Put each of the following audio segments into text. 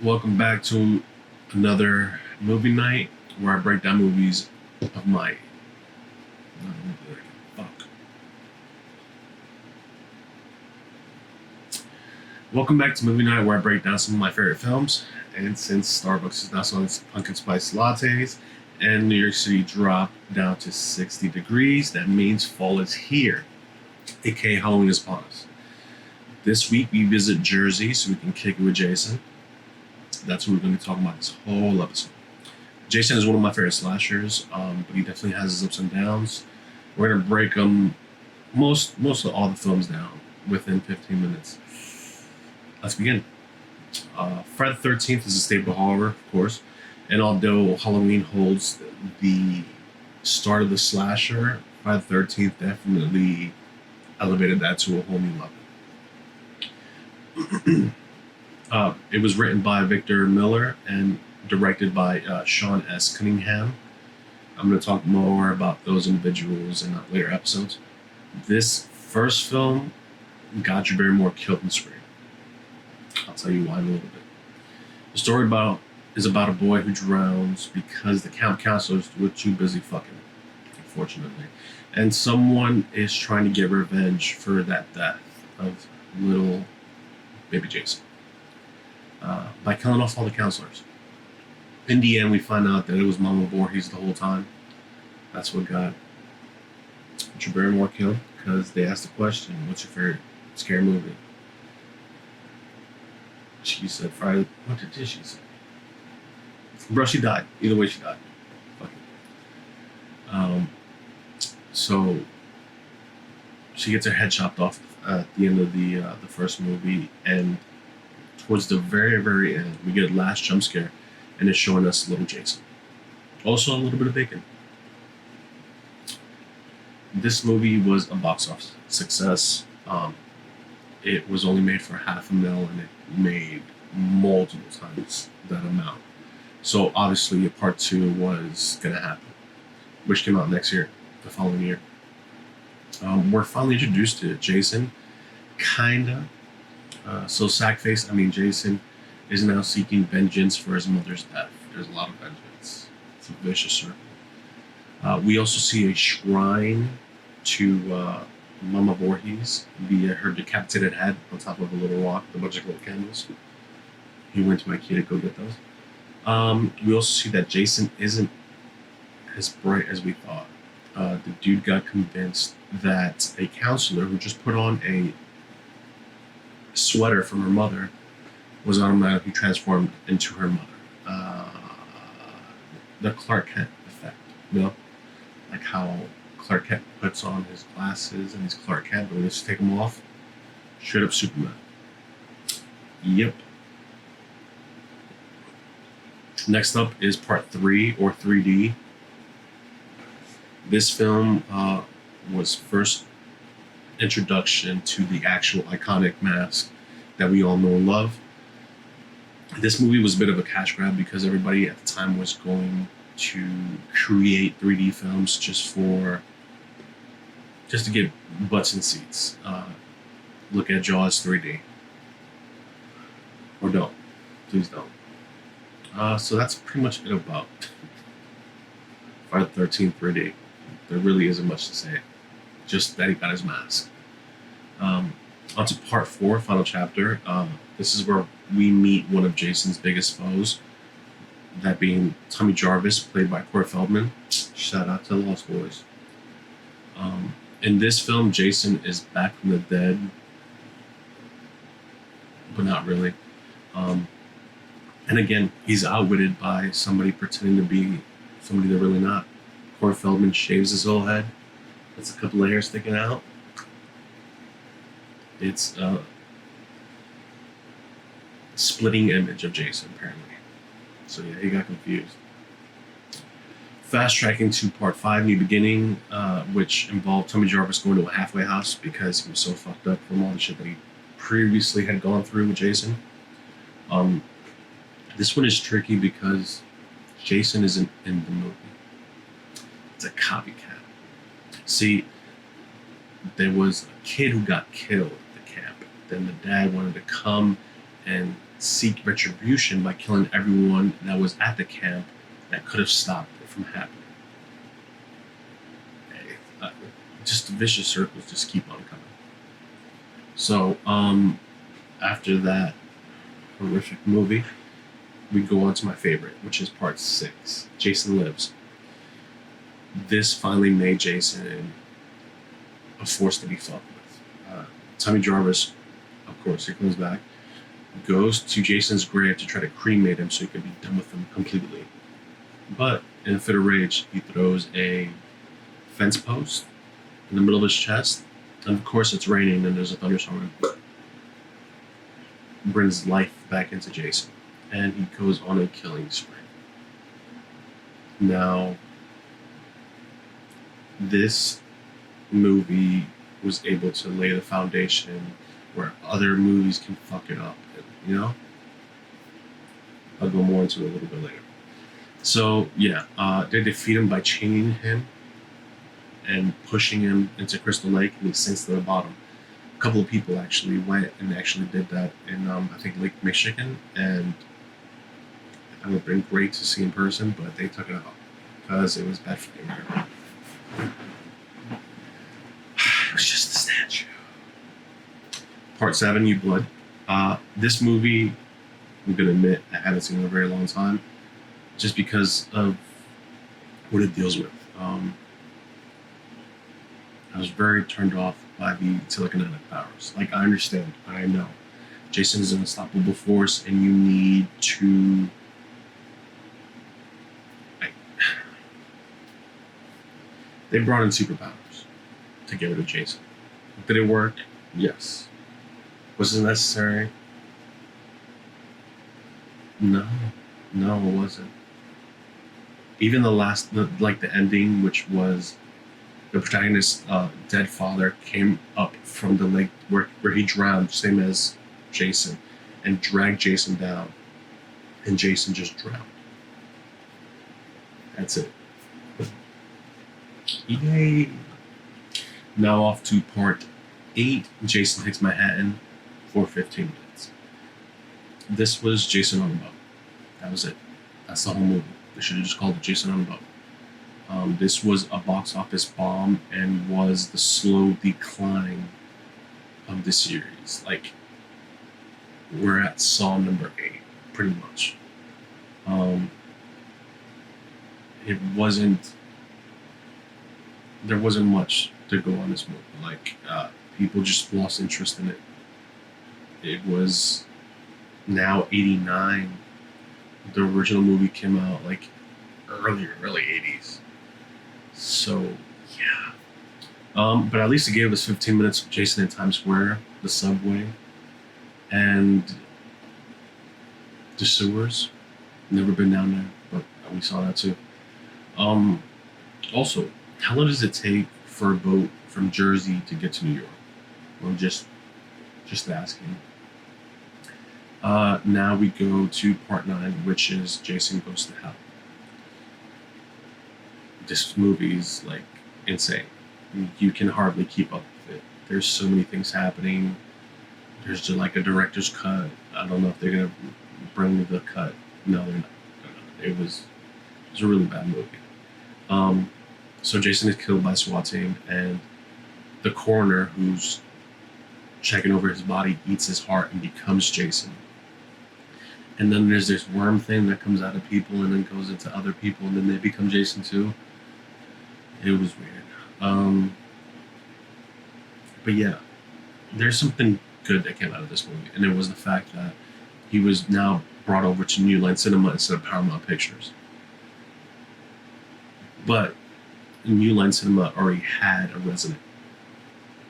Welcome back to another movie night where I break down movies of my fuck. Welcome back to movie night where I break down some of my favorite films. And since Starbucks is now selling pumpkin spice lattes and New York City dropped down to 60 degrees, that means fall is here, aka Halloween is upon us. This week we visit Jersey so we can kick it with Jason. That's what we're going to talk about this whole episode. Jason is one of my favorite slashers, but he definitely has his ups and downs. We're gonna break most of all the films down within 15 minutes. Let's begin. Friday the 13th is a staple horror, of course, and although Halloween holds the start of the slasher, Friday the 13th definitely elevated that to a whole new level. It was written by Victor Miller and directed by Sean S. Cunningham. I'm going to talk more about those individuals in later episodes. This first film got Drew Barrymore killed in Scream. I'll tell you why in a little bit. The story is about a boy who drowns because the camp counselors were too busy fucking, unfortunately. And someone is trying to get revenge for that death of little baby Jason by killing off all the counselors. In the end, we find out that it was Mama Voorhees the whole time. That's what got Drew Barrymore killed, because they asked the question, what's your favorite scary movie? She said Friday. What did she say? Bro, she died. Either way, she died. Fuck it. So she gets her head chopped off at the end of the first movie, and towards the very, very end, we get a last jump scare, and it's showing us little Jason. Also, a little bit of bacon. This movie was a box office success. It was only made for $500,000, and it made multiple times that amount. So obviously, a part two was gonna happen, which came out next year, the following year. We're finally introduced to Jason, kinda. So Sackface, Jason, is now seeking vengeance for his mother's death. There's a lot of vengeance. It's a vicious circle. We also see a shrine to Mama Voorhees via her decapitated head on top of a little rock with a bunch of little candles. He went to IKEA to go get those. We also see that Jason isn't as bright as we thought. The dude got convinced that a counselor who just put on a sweater from her mother was automatically transformed into her mother. The Clark Kent effect, like how Clark Kent puts on his glasses and he's Clark Kent, but when he take them off, straight up Superman. Yep. Next up is part 3, or 3D. This film was first introduction to the actual iconic mask that we all know and love. This movie was a bit of a cash grab because everybody at the time was going to create 3D films just to get butts in seats. Look at Jaws 3D. Or don't. Please don't. So that's pretty much it about Friday the 13th 3D. There really isn't much to say. Just that he got his mask. On to part 4, final chapter. This is where we meet one of Jason's biggest foes, that being Tommy Jarvis, played by Corey Feldman. Shout out to the Lost Boys. In this film, Jason is back from the dead, but not really. And again, he's outwitted by somebody pretending to be somebody they're really not. Corey Feldman shaves his whole head. That's a couple of hairs sticking out. It's a splitting image of Jason, apparently. So yeah, he got confused. Fast tracking to part 5, New Beginning, which involved Tommy Jarvis going to a halfway house because he was so fucked up from all the shit that he previously had gone through with Jason. This one is tricky because Jason isn't in the movie. It's a copycat. See, there was a kid who got killed at the camp. Then the dad wanted to come and seek retribution by killing everyone that was at the camp that could have stopped it from happening. Uh, just vicious circles just keep on coming. So, after that horrific movie, we go on to my favorite, which is part 6, Jason Lives. This finally made Jason a force to be fucked with. Tommy Jarvis, of course, he comes back, goes to Jason's grave to try to cremate him so he could be done with him completely. But in a fit of rage, he throws a fence post in the middle of his chest, and of course it's raining and there's a thunderstorm. Brings life back into Jason, and he goes on a killing spree. Now, this movie was able to lay the foundation where other movies can fuck it up, you know? I'll go more into it a little bit later. So, yeah, they defeat him by chaining him and pushing him into Crystal Lake, and he sinks to the bottom. A couple of people actually went and actually did that in, I think, Lake Michigan, and it would have been great to see in person, but they took it out because it was bad for the environment. It was just a statue. Part 7, You Blood. This movie, I'm going to admit, I haven't seen in a very long time, just because of what it deals with. I was very turned off by the telekinetic powers. Like, I understand, I know. Jason is an unstoppable force, and you need to... They brought in superpowers to get rid of Jason. Did it work? Yes. Was it necessary? No. No, it wasn't. Even the ending, which was the protagonist's dead father came up from the lake where he drowned, same as Jason, and dragged Jason down, and Jason just drowned. That's it. Yay! Now off to part 8, Jason Takes Manhattan, for 15 minutes. This was Jason on a boat. That was it. That's the whole movie. They should have just called it Jason on a boat. This was a box office bomb and was the slow decline of the series. Like, we're at Saw number 8, pretty much. There wasn't much to go on this movie. Like, people just lost interest in it. It was now 89. The original movie came out like early 80s. So, yeah. But at least it gave us 15 minutes of Jason in Times Square, the subway, and the sewers. Never been down there, but we saw that too. Also, how long does it take for a boat from Jersey to get to New York? I'm just asking. Now we go to part 9, which is Jason Goes to Hell. This movie is like insane. You can hardly keep up with it. There's so many things happening. There's just like a director's cut. I don't know if they're gonna bring the cut. No, they're not. It was a really bad movie. So Jason is killed by SWAT team, and the coroner who's checking over his body eats his heart and becomes Jason. And then there's this worm thing that comes out of people and then goes into other people, and then they become Jason too. It was weird. But yeah, there's something good that came out of this movie, and it was the fact that he was now brought over to New Line Cinema instead of Paramount Pictures. But New Line Cinema already had a resident,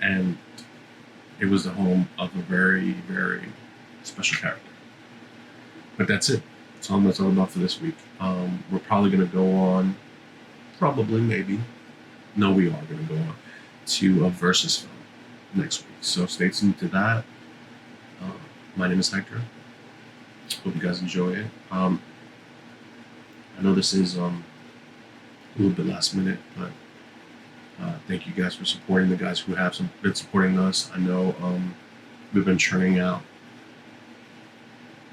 and it was the home of a very, very special character. But that's it. That's all about for this week. We're probably going to go on, maybe. No, we are going to go on to a Versus film next week. So stay tuned to that. My name is Hector. Hope you guys enjoy it. I know this is a little bit last minute, but thank you guys for supporting the guys who have been supporting us. I know we've been churning out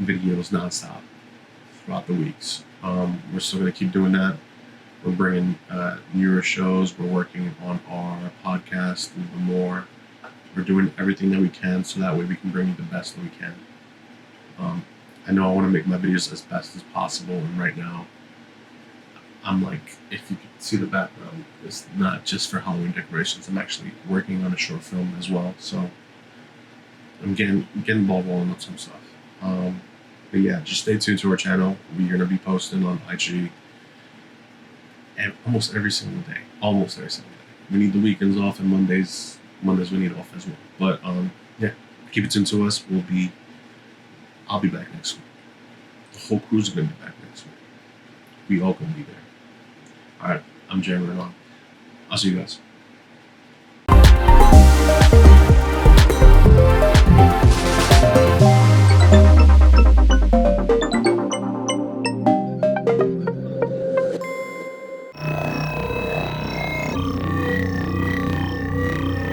videos nonstop throughout the weeks. We're still going to keep doing that. We're bringing newer shows. We're working on our podcast a little more. We're doing everything that we can so that way we can bring you the best that we can. I know I want to make my videos as best as possible, and right now, I'm like, if you could see the background, it's not just for Halloween decorations. I'm actually working on a short film as well, so I'm getting ball rolling on some stuff. But yeah, just stay tuned to our channel. We're gonna be posting on IG and almost every single day. Almost every single day. We need the weekends off, and Mondays we need off as well. But yeah, keep it tuned to us. I'll be back next week. The whole crew's gonna be back next week. We all gonna be there. All right, I'm Jeremy Renan. I'll see you guys.